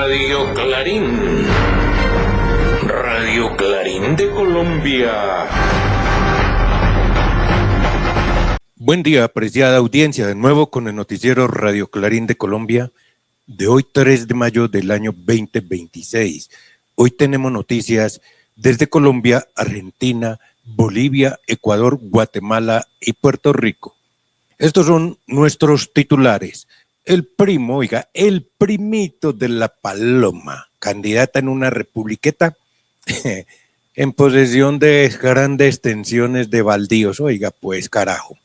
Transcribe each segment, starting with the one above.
Radio Clarín. Radio Clarín de Colombia. Buen día, apreciada audiencia, de nuevo con el noticiero Radio Clarín de Colombia de hoy 3 de mayo del año 2026. Hoy tenemos noticias desde Colombia, Argentina, Bolivia, Ecuador, Guatemala y Puerto Rico. Estos son nuestros titulares. El primito de la Paloma, candidata en una republiqueta en posesión de grandes extensiones de baldíos. Oiga, pues carajo.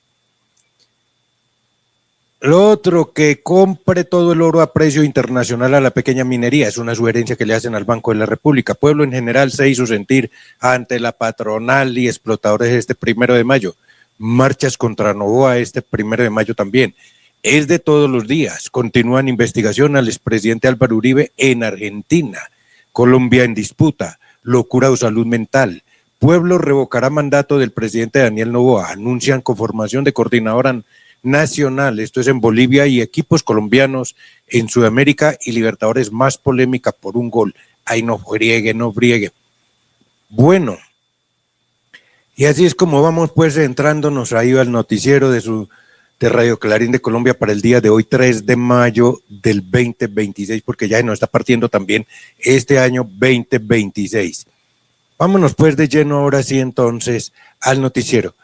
Lo otro, que compre todo el oro a precio internacional a la pequeña minería, es una sugerencia que le hacen al Banco de la República. Pueblo en general se hizo sentir ante la patronal y explotadores este 1 de mayo. Marchas contra Novoa este 1 de mayo también. Es de todos los días. Continúan investigación al expresidente Álvaro Uribe en Argentina. Colombia en disputa. Locura o salud mental. Pueblo revocará mandato del presidente Daniel Noboa. Anuncian conformación de coordinadora nacional. Esto es en Bolivia, y equipos colombianos en Sudamérica y Libertadores, más polémica por un gol. Ay, no friegue. Bueno, y así es como vamos pues entrándonos ahí al noticiero de Radio Clarín de Colombia para el día de hoy, 3 de mayo del 2026, porque ya nos está partiendo también este año 2026. Vámonos pues de lleno ahora sí entonces al noticiero.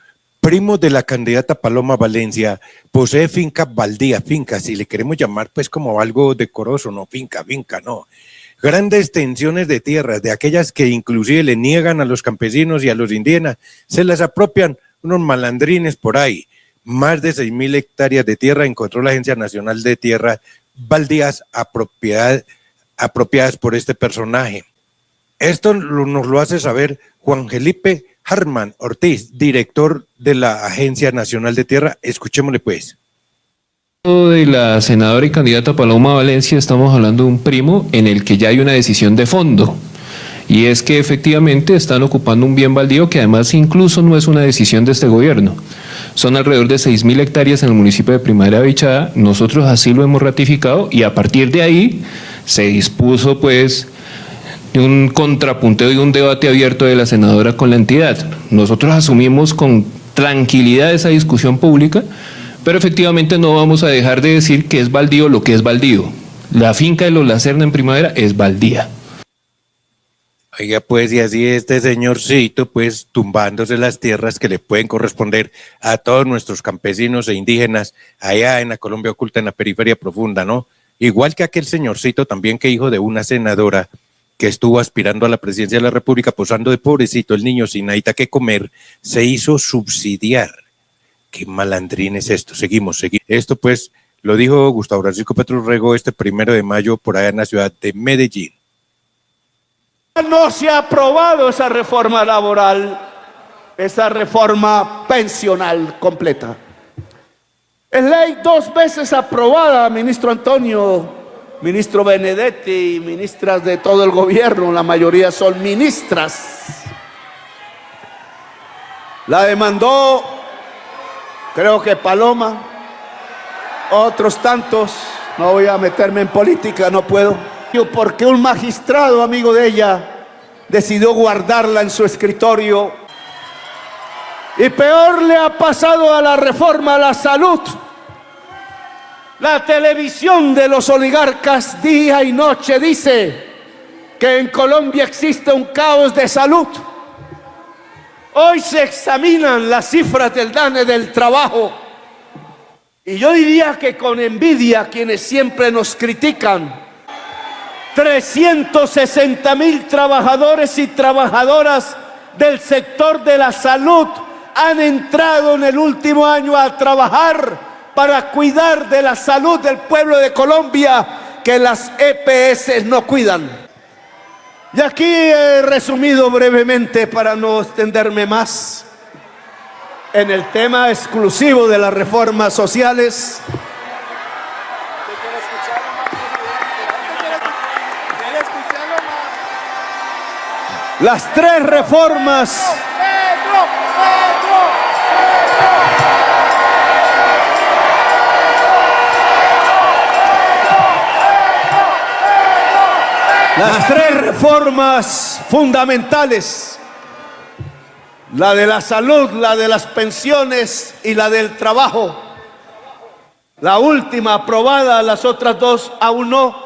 Primo de la candidata Paloma Valencia posee finca baldía, finca, si le queremos llamar pues como algo decoroso, no finca, no. Grandes extensiones de tierras, de aquellas que inclusive le niegan a los campesinos y a los indígenas, se las apropian unos malandrines por ahí. Más de 6.000 hectáreas de tierra encontró la Agencia Nacional de Tierras Baldías apropiadas por este personaje. Esto nos lo hace saber Juan Felipe Harman Ortiz, director de la Agencia Nacional de Tierra. Escuchémosle pues. De la senadora y candidata Paloma Valencia estamos hablando de un primo en el que ya hay una decisión de fondo, y es que efectivamente están ocupando un bien baldío que además incluso no es una decisión de este gobierno. Son alrededor de 6.000 hectáreas en el municipio de Primavera de Vichada. Nosotros así lo hemos ratificado, y a partir de ahí se dispuso pues un contrapunteo y un debate abierto de la senadora con la entidad. Nosotros asumimos con tranquilidad esa discusión pública, pero efectivamente no vamos a dejar de decir que es baldío lo que es baldío. La finca de los Lacerna en Primavera es baldía. Oiga, pues, y así este señorcito, pues, tumbándose las tierras que le pueden corresponder a todos nuestros campesinos e indígenas allá en la Colombia oculta, en la periferia profunda, ¿no? Igual que aquel señorcito también, que hijo de una senadora que estuvo aspirando a la presidencia de la República, posando de pobrecito el niño sin nada que comer, se hizo subsidiar. Qué malandrín es esto. Seguimos. Esto, pues, lo dijo Gustavo Francisco Petro Rego este 1 de mayo por allá en la ciudad de Medellín. No se ha aprobado esa reforma laboral, esa reforma pensional completa. Es ley 2 veces aprobada, ministro Antonio, ministro Benedetti y ministras de todo el gobierno. La mayoría son ministras. La demandó, creo que Paloma, otros tantos. No voy a meterme en política, no puedo. Porque un magistrado amigo de ella decidió guardarla en su escritorio. Y peor le ha pasado a la reforma a la salud. La televisión de los oligarcas día y noche dice que en Colombia existe un caos de salud. Hoy se examinan las cifras del DANE del trabajo, y yo diría que con envidia quienes siempre nos critican. 360.000 trabajadores y trabajadoras del sector de la salud han entrado en el último año a trabajar para cuidar de la salud del pueblo de Colombia, que las EPS no cuidan. Y aquí he resumido brevemente, para no extenderme más, en el tema exclusivo de las reformas sociales. Las 3 reformas Las tres reformas fundamentales, la de la salud, la de las pensiones y la del trabajo. La última aprobada, las otras dos aún no.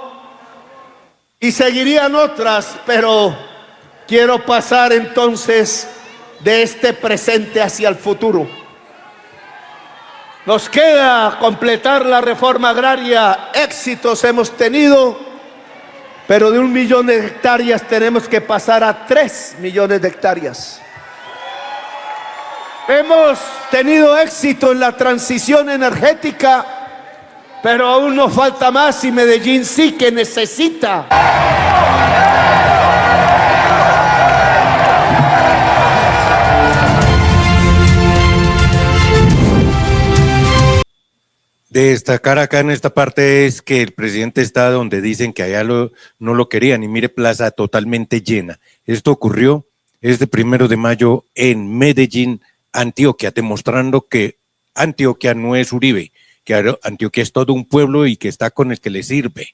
Y seguirían otras, pero quiero pasar entonces de este presente hacia el futuro. Nos queda completar la reforma agraria. Éxitos hemos tenido, pero de 1 millón de hectáreas tenemos que pasar a 3 millones de hectáreas. Hemos tenido éxito en la transición energética, pero aún nos falta más y Medellín sí que necesita. De destacar acá en esta parte es que el presidente está donde dicen que allá no lo querían y mire, plaza totalmente llena. Esto ocurrió este 1 de mayo en Medellín, Antioquia, demostrando que Antioquia no es Uribe, que Antioquia es todo un pueblo y que está con el que le sirve.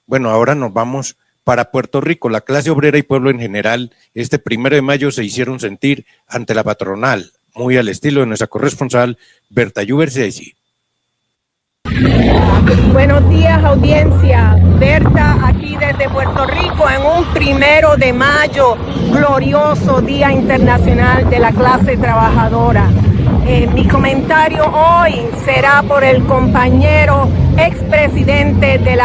Bueno, ahora nos vamos para Puerto Rico. La clase obrera y pueblo en general, este 1 de mayo se hicieron sentir ante la patronal, muy al estilo de nuestra corresponsal Berta Yubersesi. Buenos días, audiencia. Berta, aquí desde Puerto Rico en un 1 de mayo, glorioso Día Internacional de la Clase Trabajadora. Mi comentario hoy será por el compañero expresidente de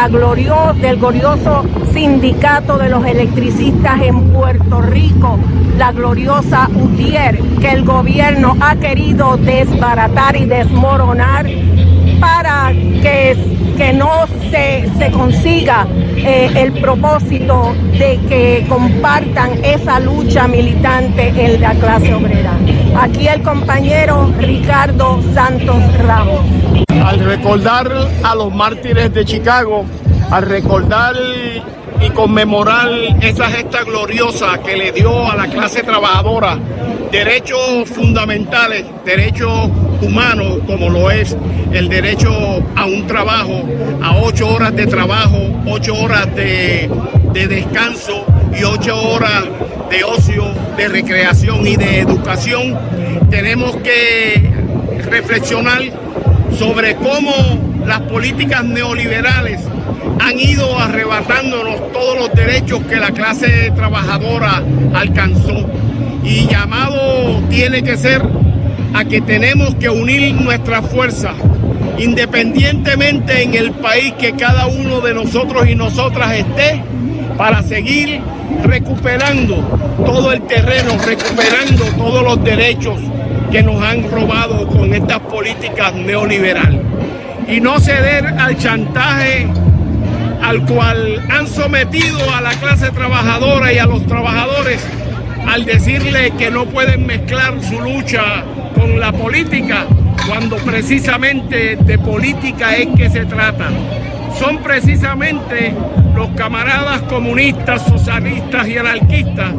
del glorioso Sindicato de los Electricistas en Puerto Rico, la gloriosa UTIER, que el gobierno ha querido desbaratar y desmoronar para que no se consiga el propósito de que compartan esa lucha militante en la clase obrera. Aquí el compañero Ricardo Santos Ramos. Al recordar a los mártires de Chicago, al recordar y conmemorar esa gesta gloriosa que le dio a la clase trabajadora derechos fundamentales, derechos humanos, como lo es el derecho a un trabajo, a 8 horas de trabajo, 8 horas de descanso y 8 horas de ocio, de recreación y de educación. Tenemos que reflexionar sobre cómo las políticas neoliberales han ido arrebatándonos todos los derechos que la clase trabajadora alcanzó. Y llamado tiene que ser a que tenemos que unir nuestras fuerzas, independientemente en el país que cada uno de nosotros y nosotras esté, para seguir recuperando todo el terreno, recuperando todos los derechos que nos han robado con estas políticas neoliberales. Y no ceder al chantaje al cual han sometido a la clase trabajadora y a los trabajadores al decirle que no pueden mezclar su lucha con la política, cuando precisamente de política es que se trata. Son precisamente los camaradas comunistas, socialistas y anarquistas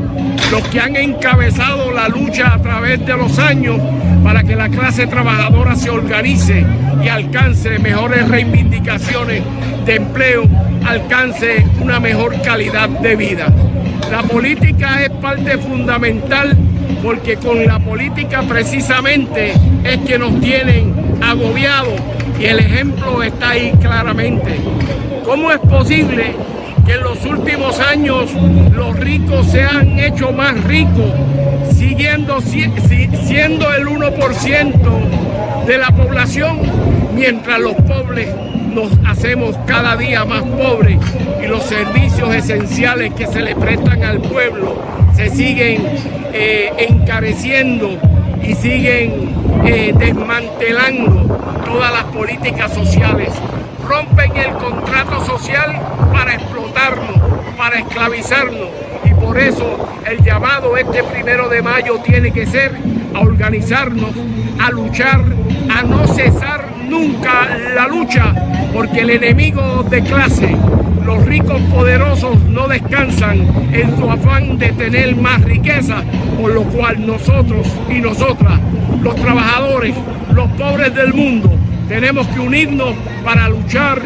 los que han encabezado la lucha a través de los años para que la clase trabajadora se organice y alcance mejores reivindicaciones de empleo, alcance una mejor calidad de vida. La política es parte fundamental porque con la política precisamente es que nos tienen agobiados y el ejemplo está ahí claramente. ¿Cómo es posible que en los últimos años los ricos se han hecho más ricos, siendo el 1% de la población, mientras los pobres nos hacemos cada día más pobres y los servicios esenciales que se le prestan al pueblo se siguen encareciendo y siguen desmantelando todas las políticas sociales? Rompen el contrato social para explotarnos, para esclavizarnos, y por eso el llamado este 1 de mayo tiene que ser a organizarnos, a luchar, a no cesar nunca la lucha, porque el enemigo de clase, los ricos poderosos, no descansan en su afán de tener más riqueza, por lo cual nosotros y nosotras, los trabajadores, los pobres del mundo, tenemos que unirnos para luchar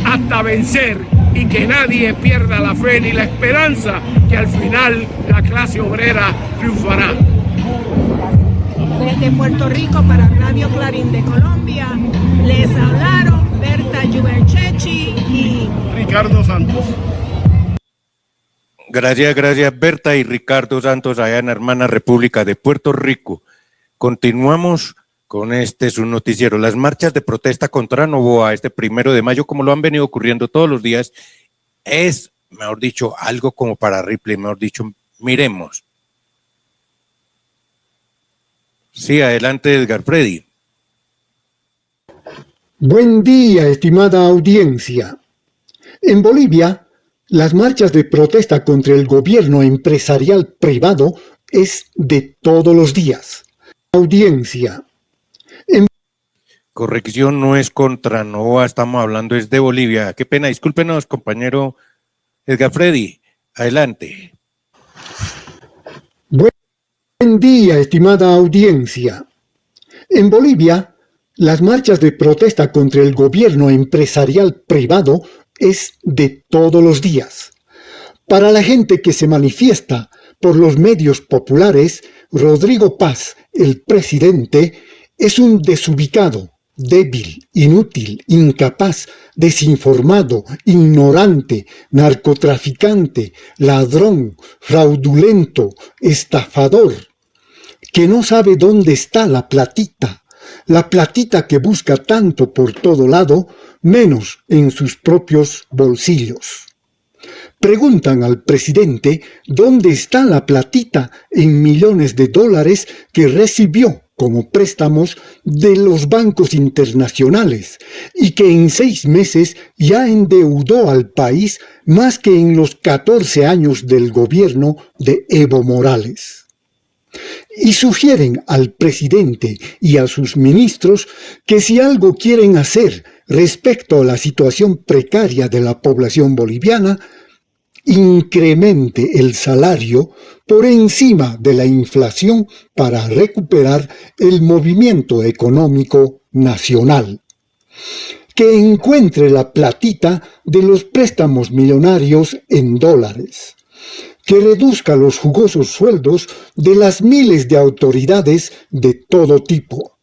hasta vencer. y que nadie pierda la fe ni la esperanza que al final la clase obrera triunfará. Desde Puerto Rico para Radio Clarín de Colombia, les hablaron Berta Giuberchechi y Ricardo Santos. Gracias Berta y Ricardo Santos allá en la hermana República de Puerto Rico. Continuamos con su noticiero. Las marchas de protesta contra Noboa este 1 de mayo, como lo han venido ocurriendo todos los días, es, mejor dicho, algo como para Ripley, mejor dicho, miremos. Sí, adelante Edgar Freddy. Buen día, estimada audiencia. En Bolivia, las marchas de protesta contra el gobierno empresarial privado es de todos los días. Audiencia. Corrección, no es contra Noboa, estamos hablando es de Bolivia. Qué pena, discúlpenos, compañero Edgar Freddy. Adelante. Buen día, estimada audiencia. En Bolivia, las marchas de protesta contra el gobierno empresarial privado es de todos los días. Para la gente que se manifiesta por los medios populares, Rodrigo Paz, el presidente, es un desubicado, débil, inútil, incapaz, desinformado, ignorante, narcotraficante, ladrón, fraudulento, estafador, que no sabe dónde está la platita que busca tanto por todo lado, menos en sus propios bolsillos. Preguntan al presidente dónde está la platita en millones de dólares que recibió como préstamos de los bancos internacionales y que en 6 meses ya endeudó al país más que en los 14 años del gobierno de Evo Morales. Y sugieren al presidente y a sus ministros que si algo quieren hacer respecto a la situación precaria de la población boliviana, incremente el salario por encima de la inflación para recuperar el movimiento económico nacional. Que encuentre la platita de los préstamos millonarios en dólares. Que reduzca los jugosos sueldos de las miles de autoridades de todo tipo.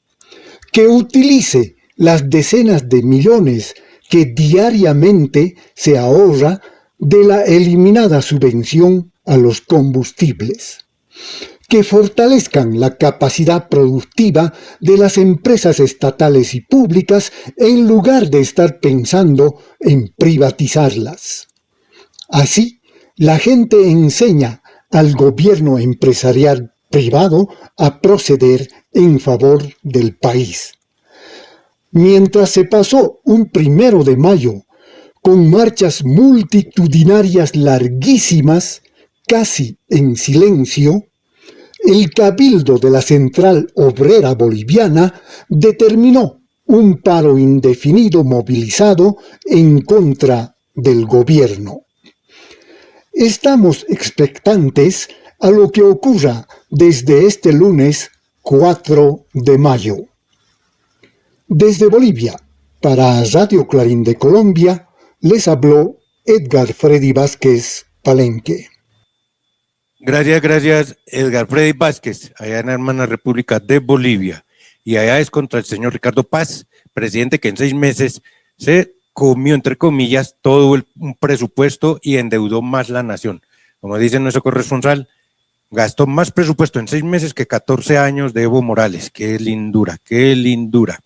Que utilice las decenas de millones que diariamente se ahorra de la eliminada subvención a los combustibles. Que fortalezcan la capacidad productiva de las empresas estatales y públicas en lugar de estar pensando en privatizarlas. Así, la gente enseña al gobierno empresarial privado a proceder en favor del país. Mientras se pasó un 1 de mayo con marchas multitudinarias larguísimas, casi en silencio, el Cabildo de la Central Obrera Boliviana determinó un paro indefinido movilizado en contra del gobierno. Estamos expectantes a lo que ocurra desde este lunes 4 de mayo. Desde Bolivia, para Radio Clarín de Colombia, les habló Edgar Freddy Vázquez Palenque. Gracias, Edgar Freddy Vázquez, allá en la hermana República de Bolivia. Y allá es contra el señor Ricardo Paz, presidente que en 6 meses se comió, entre comillas, todo un presupuesto y endeudó más la nación. Como dice nuestro corresponsal, gastó más presupuesto en 6 meses que 14 años de Evo Morales. ¡Qué lindura, qué lindura!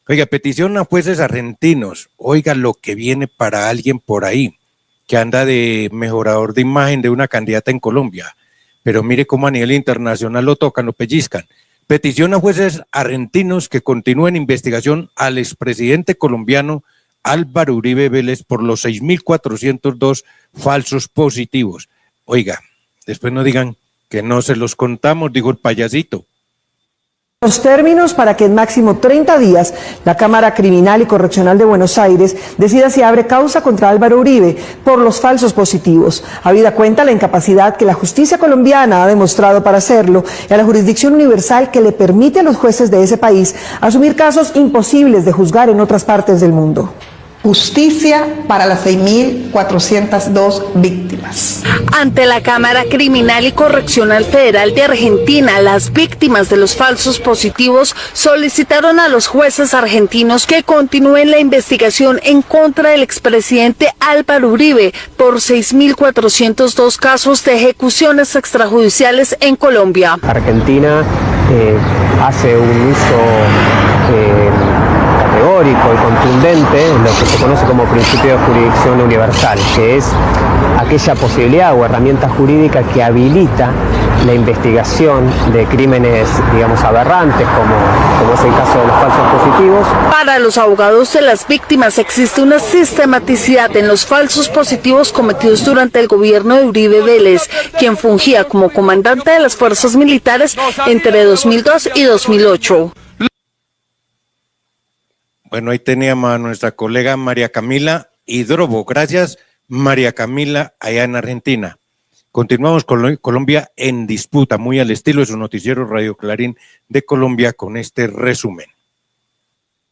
Oiga, petición a jueces argentinos. Oiga lo que viene para alguien por ahí que anda de mejorador de imagen de una candidata en Colombia. Pero mire cómo a nivel internacional lo tocan, lo pellizcan. Petición a jueces argentinos que continúen investigación al expresidente colombiano Álvaro Uribe Vélez por los 6.402 falsos positivos. Oiga, después no digan que no se los contamos, dijo el payasito. Los términos para que en máximo 30 días la Cámara Criminal y Correccional de Buenos Aires decida si abre causa contra Álvaro Uribe por los falsos positivos, habida cuenta la incapacidad que la justicia colombiana ha demostrado para hacerlo y a la jurisdicción universal que le permite a los jueces de ese país asumir casos imposibles de juzgar en otras partes del mundo. Justicia para las 6.402 víctimas. Ante la Cámara Criminal y Correccional Federal de Argentina, las víctimas de los falsos positivos solicitaron a los jueces argentinos que continúen la investigación en contra del expresidente Álvaro Uribe por 6.402 casos de ejecuciones extrajudiciales en Colombia. Argentina hace un uso categórico y contundente en lo que se conoce como principio de jurisdicción universal, que es aquella posibilidad o herramienta jurídica que habilita la investigación de crímenes, digamos, aberrantes, como es el caso de los falsos positivos. Para los abogados de las víctimas existe una sistematicidad en los falsos positivos cometidos durante el gobierno de Uribe Vélez, quien fungía como comandante de las fuerzas militares entre 2002 y 2008. Bueno, ahí teníamos a nuestra colega María Camila Hidrobo. Gracias, María Camila, allá en Argentina. Continuamos con Colombia en disputa, muy al estilo de su noticiero Radio Clarín de Colombia, con este resumen.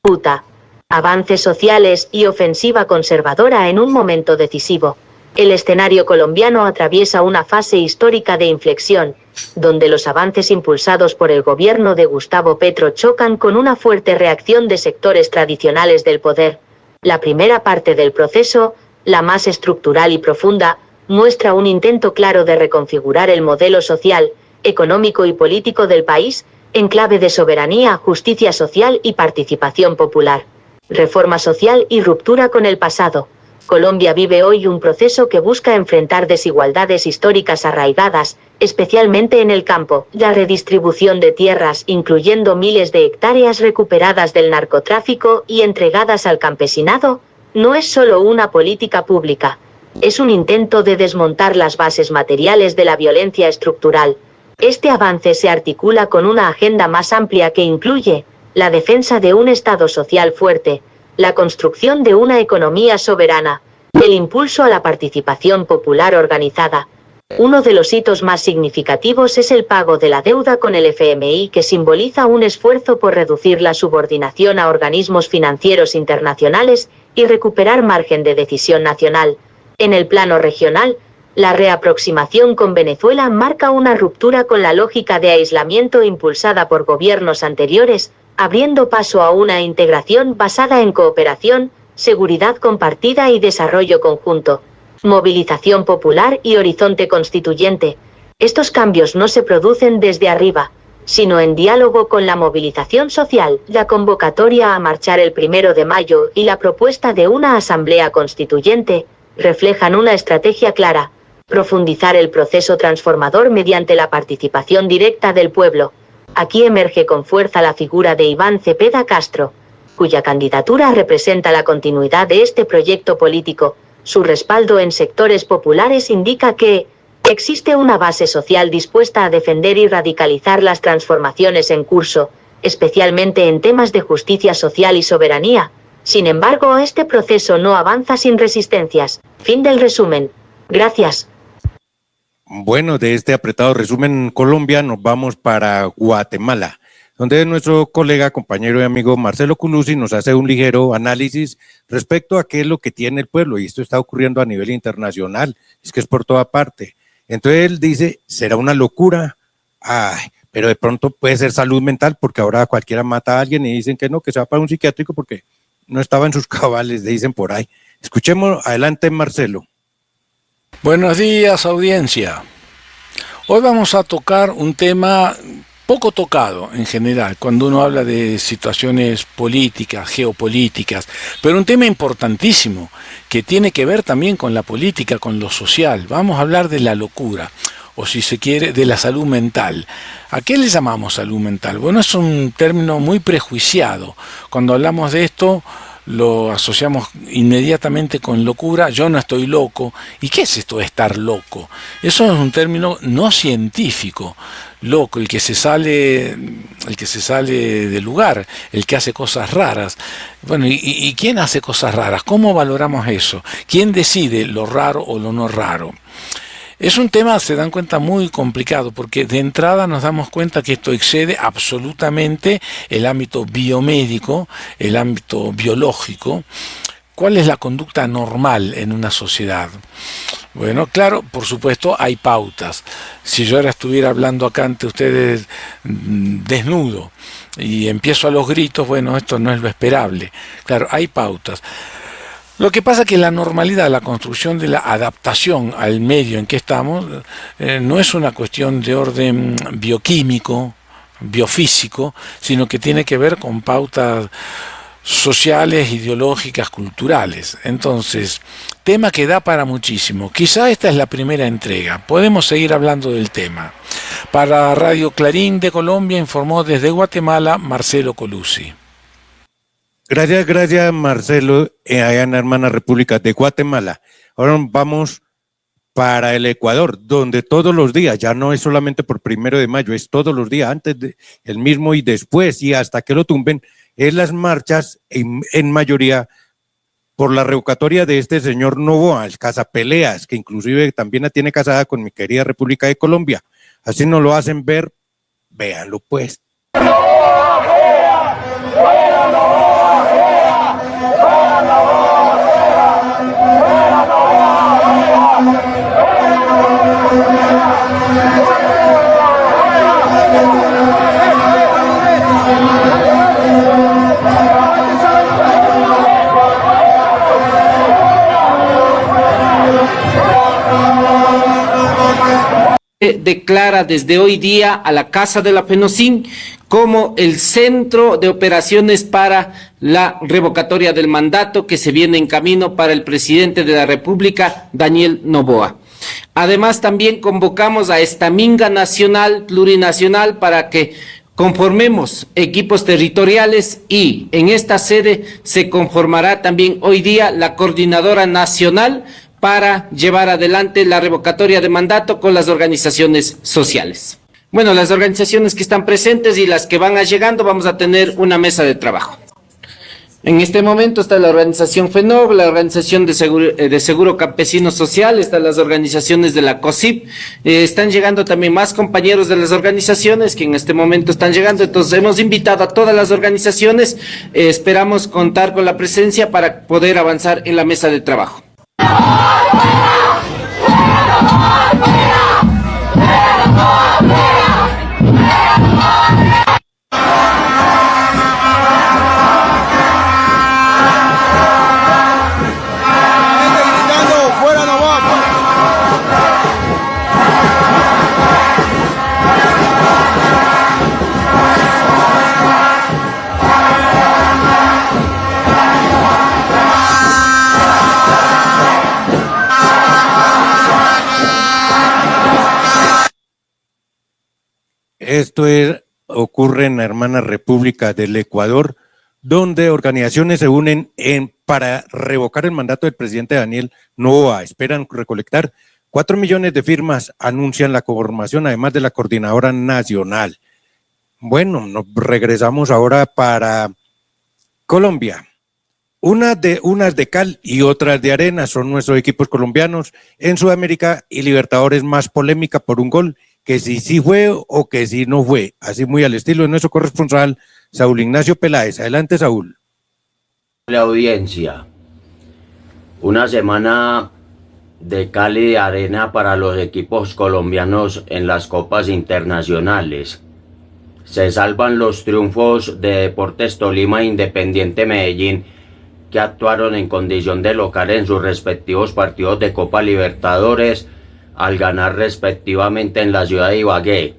Disputa, avances sociales y ofensiva conservadora en un momento decisivo. El escenario colombiano atraviesa una fase histórica de inflexión, donde los avances impulsados por el gobierno de Gustavo Petro chocan con una fuerte reacción de sectores tradicionales del poder. La primera parte del proceso, la más estructural y profunda, muestra un intento claro de reconfigurar el modelo social, económico y político del país en clave de soberanía, justicia social y participación popular. Reforma social y ruptura con el pasado. Colombia vive hoy un proceso que busca enfrentar desigualdades históricas arraigadas, especialmente en el campo. La redistribución de tierras, incluyendo miles de hectáreas recuperadas del narcotráfico y entregadas al campesinado, no es solo una política pública. Es un intento de desmontar las bases materiales de la violencia estructural. Este avance se articula con una agenda más amplia que incluye la defensa de un Estado social fuerte, la construcción de una economía soberana, el impulso a la participación popular organizada. Uno de los hitos más significativos es el pago de la deuda con el FMI, que simboliza un esfuerzo por reducir la subordinación a organismos financieros internacionales y recuperar margen de decisión nacional. En el plano regional, la reaproximación con Venezuela marca una ruptura con la lógica de aislamiento impulsada por gobiernos anteriores, abriendo paso a una integración basada en cooperación, seguridad compartida y desarrollo conjunto. Movilización popular y horizonte constituyente. Estos cambios no se producen desde arriba, sino en diálogo con la movilización social. La convocatoria a marchar el 1 de mayo y la propuesta de una asamblea constituyente reflejan una estrategia clara: profundizar el proceso transformador mediante la participación directa del pueblo. Aquí emerge con fuerza la figura de Iván Cepeda Castro, cuya candidatura representa la continuidad de este proyecto político. Su respaldo en sectores populares indica que existe una base social dispuesta a defender y radicalizar las transformaciones en curso, especialmente en temas de justicia social y soberanía. Sin embargo, este proceso no avanza sin resistencias. Fin del resumen. Gracias. Bueno, de este apretado resumen Colombia nos vamos para Guatemala, donde nuestro colega, compañero y amigo Marcelo Culusi nos hace un ligero análisis respecto a qué es lo que tiene el pueblo, y esto está ocurriendo a nivel internacional, es que es por toda parte. Entonces él dice, ¿será una locura? Ay, pero de pronto puede ser salud mental, porque ahora cualquiera mata a alguien y dicen que no, que se va para un psiquiátrico porque no estaba en sus cabales, dicen por ahí. Escuchemos, adelante Marcelo. Buenos días, audiencia. Hoy vamos a tocar un tema poco tocado en general cuando uno habla de situaciones políticas, geopolíticas, pero un tema importantísimo que tiene que ver también con la política, con lo social. Vamos a hablar de la locura, o si se quiere, de la salud mental. ¿A qué le llamamos salud mental? Bueno, es un término muy prejuiciado. Cuando hablamos de esto, lo asociamos inmediatamente con locura. Yo no estoy loco. ¿Y qué es esto de estar loco? Eso es un término no científico. Loco, el que se sale del lugar, el que hace cosas raras. Bueno, ¿y quién hace cosas raras? ¿Cómo valoramos eso? ¿Quién decide lo raro o lo no raro? Es un tema, se dan cuenta, muy complicado, porque de entrada nos damos cuenta que esto excede absolutamente el ámbito biomédico, el ámbito biológico, ¿Cuál es la conducta normal en una sociedad? Bueno, claro, por supuesto hay pautas. Si yo ahora estuviera hablando acá ante ustedes desnudo y empiezo a los gritos, bueno, esto no es lo esperable. Claro, hay pautas. Lo que pasa es que la normalidad, la construcción de la adaptación al medio en que estamos, no es una cuestión de orden bioquímico, biofísico, sino que tiene que ver con pautas sociales, ideológicas, culturales. Entonces, tema que da para muchísimo. Quizá esta es la primera entrega. Podemos seguir hablando del tema. Para Radio Clarín de Colombia informó desde Guatemala Marcelo Colucci. Gracias Marcelo, allá en la hermana República de Guatemala. Ahora vamos para el Ecuador, donde todos los días, ya no es solamente por 1 de mayo, es todos los días, antes el mismo y después, y hasta que lo tumben, es las marchas en mayoría por la revocatoria de este señor Noboa, el cazapeleas, que inclusive también la tiene casada con mi querida República de Colombia. Así nos lo hacen ver, véanlo pues. Declara desde hoy día a la Casa de la Penosín como el centro de operaciones para la revocatoria del mandato que se viene en camino para el presidente de la República, Daniel Noboa. Además, también convocamos a esta minga nacional, plurinacional, para que conformemos equipos territoriales y en esta sede se conformará también hoy día la Coordinadora Nacional para llevar adelante la revocatoria de mandato con las organizaciones sociales. Bueno, las organizaciones que están presentes y las que van llegando, vamos a tener una mesa de trabajo. En este momento está la organización FENOV, la organización de seguro campesino social, están las organizaciones de la COSIP, están llegando también más compañeros de las organizaciones que en este momento están llegando, entonces hemos invitado a todas las organizaciones, esperamos contar con la presencia para poder avanzar en la mesa de trabajo. Esto ocurre en la hermana República del Ecuador, donde organizaciones se unen para revocar el mandato del presidente Daniel Noboa. Esperan recolectar 4 millones de firmas, anuncian la conformación, además de la Coordinadora Nacional. Bueno, nos regresamos ahora para Colombia. Unas de cal y otras de arena son nuestros equipos colombianos en Sudamérica y Libertadores, más polémica por un gol que si sí fue o que si no fue, así muy al estilo de nuestro corresponsal Saúl Ignacio Peláez. Adelante, Saúl. La audiencia, una semana de cal y de arena para los equipos colombianos en las copas internacionales. Se salvan los triunfos de Deportes Tolima e Independiente Medellín, que actuaron en condición de local en sus respectivos partidos de Copa Libertadores, al ganar respectivamente en la ciudad de Ibagué,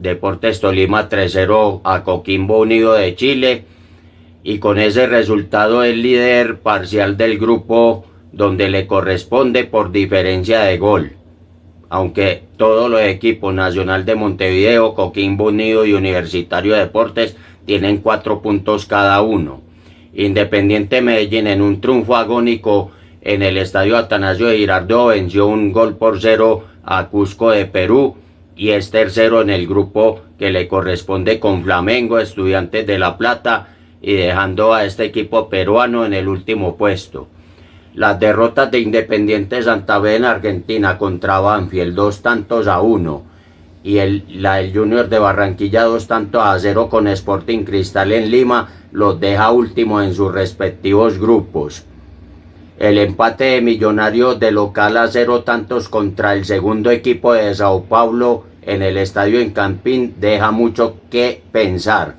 Deportes Tolima 3-0 a Coquimbo Unido de Chile, y con ese resultado el líder parcial del grupo, donde le corresponde por diferencia de gol. Aunque todos los equipos, Nacional de Montevideo, Coquimbo Unido y Universitario de Deportes, tienen 4 puntos cada uno. Independiente Medellín, en un triunfo agónico en el estadio Atanasio de Girardot, venció 1-0 a Cusco de Perú y es tercero en el grupo que le corresponde con Flamengo, Estudiantes de La Plata, y dejando a este equipo peruano en el último puesto. Las derrotas de Independiente Santa Fe en Argentina contra Banfield 2-1 y la del Junior de Barranquilla 2-0 con Sporting Cristal en Lima los deja último en sus respectivos grupos. El empate de Millonarios de local a 0 tantos contra el segundo equipo de Sao Paulo en el estadio en Campín deja mucho que pensar.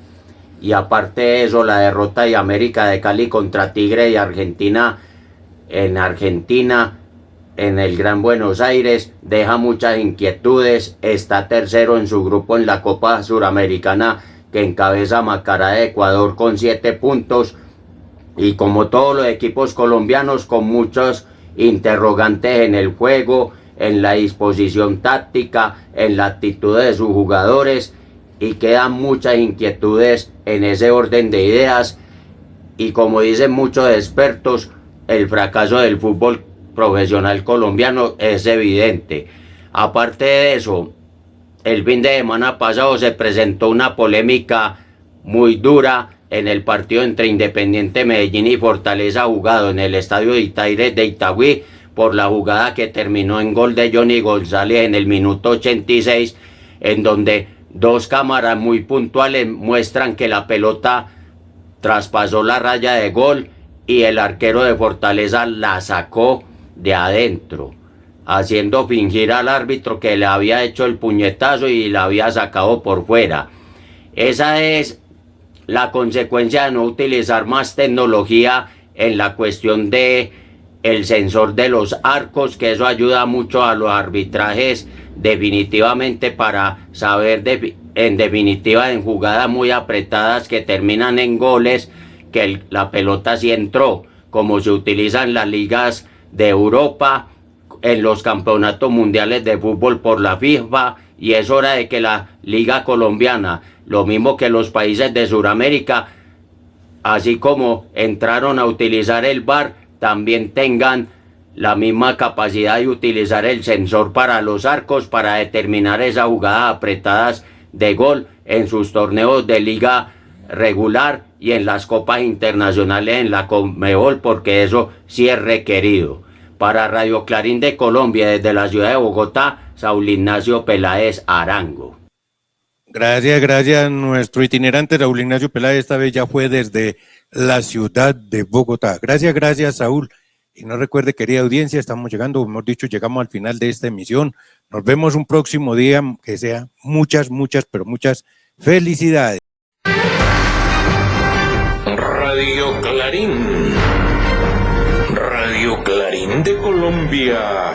Y aparte de eso, la derrota de América de Cali contra Tigre de Argentina en el Gran Buenos Aires, deja muchas inquietudes. Está tercero en su grupo en la Copa Suramericana, que encabeza Macará de Ecuador con 7 puntos. Y como todos los equipos colombianos, con muchos interrogantes en el juego, en la disposición táctica, en la actitud de sus jugadores, y quedan muchas inquietudes en ese orden de ideas. Y como dicen muchos expertos, el fracaso del fútbol profesional colombiano es evidente. Aparte de eso, el fin de semana pasado se presentó una polémica muy dura en el partido entre Independiente Medellín y Fortaleza, jugado en el estadio de Itaire de Itagüí, por la jugada que terminó en gol de Johnny González en el minuto 86, en donde dos cámaras muy puntuales muestran que la pelota traspasó la raya de gol y el arquero de Fortaleza la sacó de adentro, haciendo fingir al árbitro que le había hecho el puñetazo y la había sacado por fuera. Esa es la consecuencia de no utilizar más tecnología en la cuestión de el sensor de los arcos, que eso ayuda mucho a los arbitrajes definitivamente para saber en definitiva en jugadas muy apretadas que terminan en goles que la pelota sí entró, como se utiliza en las ligas de Europa, en los campeonatos mundiales de fútbol por la FIFA. Y es hora de que la liga colombiana, lo mismo que los países de Sudamérica, así como entraron a utilizar el VAR, también tengan la misma capacidad de utilizar el sensor para los arcos para determinar esas jugadas apretadas de gol en sus torneos de liga regular y en las copas internacionales en la Conmebol, porque eso sí es requerido. Para Radio Clarín de Colombia, desde la ciudad de Bogotá, Saúl Ignacio Peláez Arango. Gracias. Nuestro itinerante Saúl Ignacio Peláez esta vez ya fue desde la ciudad de Bogotá. Gracias, Saúl. Y no recuerde, querida audiencia, estamos llegando, mejor dicho, llegamos al final de esta emisión. Nos vemos un próximo día, que sea muchas felicidades. Radio Clarín. Radio Clarín de Colombia.